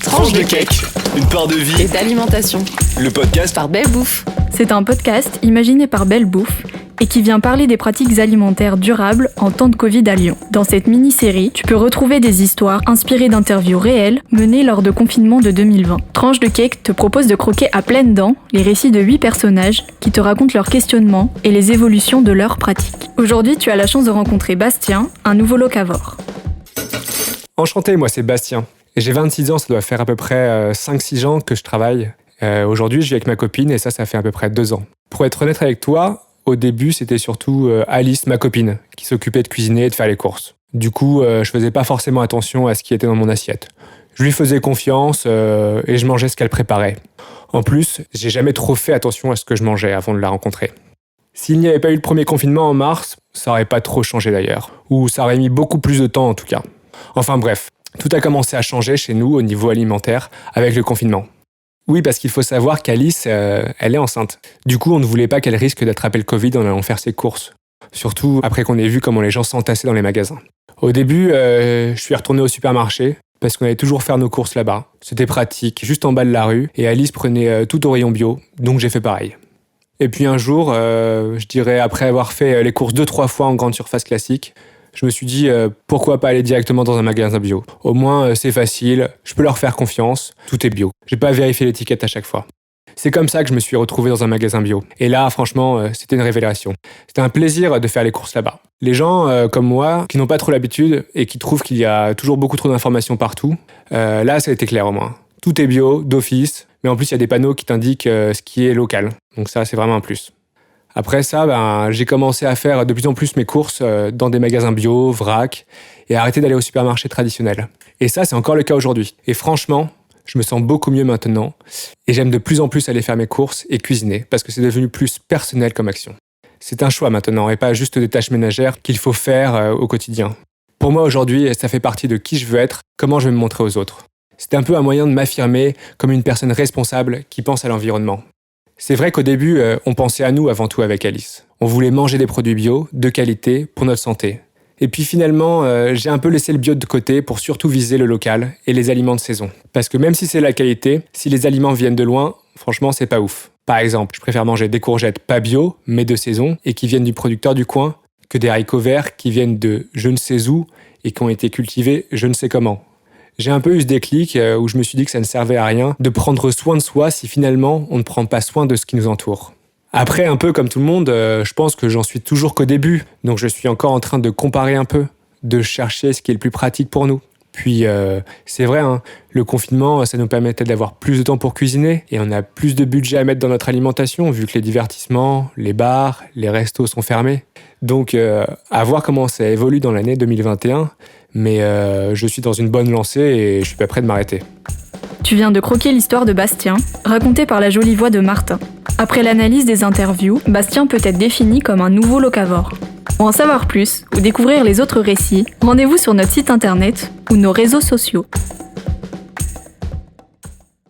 Tranche de cake, une part de vie et d'alimentation. Le podcast Par Belle Bouffe. C'est un podcast imaginé par Belle Bouffe et qui vient parler des pratiques alimentaires durables en temps de Covid à Lyon. Dans cette mini-série, tu peux retrouver des histoires inspirées d'interviews réelles menées lors de confinement de 2020. Tranche de cake te propose de croquer à pleines dents les récits de 8 personnages qui te racontent leurs questionnements et les évolutions de leurs pratiques. Aujourd'hui, tu as la chance de rencontrer Bastien, un nouveau locavore. Enchanté, moi c'est Bastien. Et j'ai 26 ans, ça doit faire à peu près 5-6 ans que je travaille. Aujourd'hui, je vis avec ma copine et ça fait à peu près 2 ans. Pour être honnête avec toi, au début, c'était surtout Alice, ma copine, qui s'occupait de cuisiner et de faire les courses. Du coup, je faisais pas forcément attention à ce qui était dans mon assiette. Je lui faisais confiance et je mangeais ce qu'elle préparait. En plus, j'ai jamais trop fait attention à ce que je mangeais avant de la rencontrer. S'il n'y avait pas eu le premier confinement en mars, ça aurait pas trop changé d'ailleurs. Ou ça aurait mis beaucoup plus de temps en tout cas. Enfin bref, tout a commencé à changer chez nous au niveau alimentaire avec le confinement. Oui, parce qu'il faut savoir qu'Alice, elle est enceinte. Du coup, on ne voulait pas qu'elle risque d'attraper le Covid en allant faire ses courses. Surtout après qu'on ait vu comment les gens s'entassaient dans les magasins. Au début, je suis retourné au supermarché parce qu'on allait toujours faire nos courses là-bas. C'était pratique, juste en bas de la rue, et Alice prenait tout au rayon bio, donc j'ai fait pareil. Et puis un jour, je dirais après avoir fait les courses 2-3 fois en grande surface classique, je me suis dit pourquoi pas aller directement dans un magasin bio. Au moins c'est facile, je peux leur faire confiance, tout est bio. J'ai pas vérifié l'étiquette à chaque fois. C'est comme ça que je me suis retrouvé dans un magasin bio. Et là, franchement, c'était une révélation. C'était un plaisir de faire les courses là-bas. Les gens comme moi, qui n'ont pas trop l'habitude et qui trouvent qu'il y a toujours beaucoup trop d'informations partout, là ça a été clair au moins. Tout est bio, d'office, mais en plus il y a des panneaux qui t'indiquent ce qui est local. Donc ça, c'est vraiment un plus. Après ça, j'ai commencé à faire de plus en plus mes courses dans des magasins bio, vrac, et à arrêter d'aller au supermarché traditionnel. Et ça, c'est encore le cas aujourd'hui. Et franchement, je me sens beaucoup mieux maintenant, et j'aime de plus en plus aller faire mes courses et cuisiner, parce que c'est devenu plus personnel comme action. C'est un choix maintenant, et pas juste des tâches ménagères qu'il faut faire au quotidien. Pour moi aujourd'hui, ça fait partie de qui je veux être, comment je vais me montrer aux autres. C'est un peu un moyen de m'affirmer comme une personne responsable qui pense à l'environnement. C'est vrai qu'au début, on pensait à nous avant tout avec Alice. On voulait manger des produits bio, de qualité, pour notre santé. Et puis finalement, j'ai un peu laissé le bio de côté pour surtout viser le local et les aliments de saison. Parce que même si c'est la qualité, si les aliments viennent de loin, franchement, c'est pas ouf. Par exemple, je préfère manger des courgettes pas bio, mais de saison, et qui viennent du producteur du coin, que des haricots verts qui viennent de je ne sais où et qui ont été cultivés je ne sais comment. J'ai un peu eu ce déclic où je me suis dit que ça ne servait à rien de prendre soin de soi si finalement on ne prend pas soin de ce qui nous entoure. Après, un peu comme tout le monde, je pense que j'en suis toujours qu'au début, donc je suis encore en train de comparer un peu, de chercher ce qui est le plus pratique pour nous. Puis c'est vrai, le confinement, ça nous permettait d'avoir plus de temps pour cuisiner et on a plus de budget à mettre dans notre alimentation vu que les divertissements, les bars, les restos sont fermés. Donc à voir comment ça évolue dans l'année 2021, mais je suis dans une bonne lancée et je suis pas prêt de m'arrêter. Tu viens de croquer l'histoire de Bastien, racontée par la jolie voix de Martin. Après l'analyse des interviews, Bastien peut être défini comme un nouveau locavore. Pour en savoir plus ou découvrir les autres récits, rendez-vous sur notre site internet ou nos réseaux sociaux.